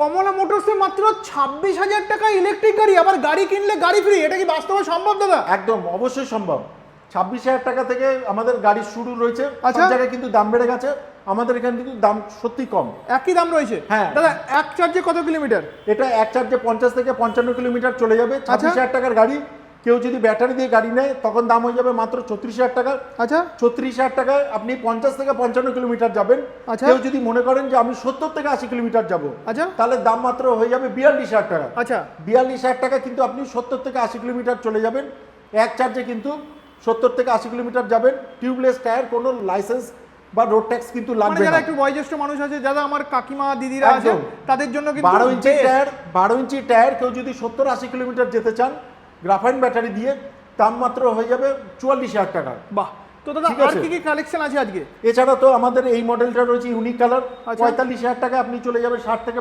কমলা মোটরসে মাত্র 26,000 টাকা ইলেকট্রিক গাড়ি, আবার গাড়ি কিনলে গাড়ি ফ্রি। এটা কি বাস্তবে সম্ভব দাদা? একদম অবশ্যই সম্ভব। 26,000 টাকা থেকে আমাদের গাড়ির শুরু রয়েছে। আচ্ছা। সব জায়গায় কিন্তু দাম বেড়ে গেছে, আমাদের এখানে কিন্তু দাম সত্যি কম। একই দাম রয়েছে? হ্যাঁ। দাদা এক চার্জে কত কিলোমিটার? এটা এক চার্জে 50 থেকে 55 কিলোমিটার চলে যাবে। 26,000 টাকার গাড়ি কেউ যদি ব্যাটারি দিয়ে গাড়ি নেয় তখন দাম হয়ে যাবে মাত্র 34,000 টাকা। আচ্ছা 34,000 টাকায় আপনি 50 থেকে 55 কিলোমিটার যাবেন। আচ্ছা। কেউ যদি মনে করেন যে আমি 70 থেকে 80 কিলোমিটার যাব, আচ্ছা তাহলে দাম মাত্র হয়ে যাবে 42,000 টাকা। আচ্ছা 42,000 টাকা কিন্তু আপনি 70 থেকে 80 কিলোমিটার চলে যাবেন এক চার্জে, কিন্তু 70 থেকে 80 কিলোমিটার যাবেন। টিউবলেস টায়ার, কোনো লাইসেন্স বা রোড ট্যাক্স কিন্তু মানে লাগবে যারা না। একটু বয়োজ্যেষ্ঠ মানুষ আছে, যারা আমার কাকিমা দিদিরা আছে, একদম। তাদের জন্য কিন্তু 12 ইঞ্চি best। টায়ার, 12 ইঞ্চি টায়ার কেউ যদি 70-80 কিলোমিটার যেতে চান গ্রাফাইন ব্যাটারি দিয়ে, দাম মাত্র হয়ে যাবে 44,000 টাকা। বাহ, তো দাদা ঠিক আর আছে। কি কি কালেকশন আছে আজকে? এছাড়া তো আমাদের এই মডেলটা রয়েছে ইউনিক কালার। আচ্ছা। 45,000 টাকা আপনি চলে যাবে 60 থেকে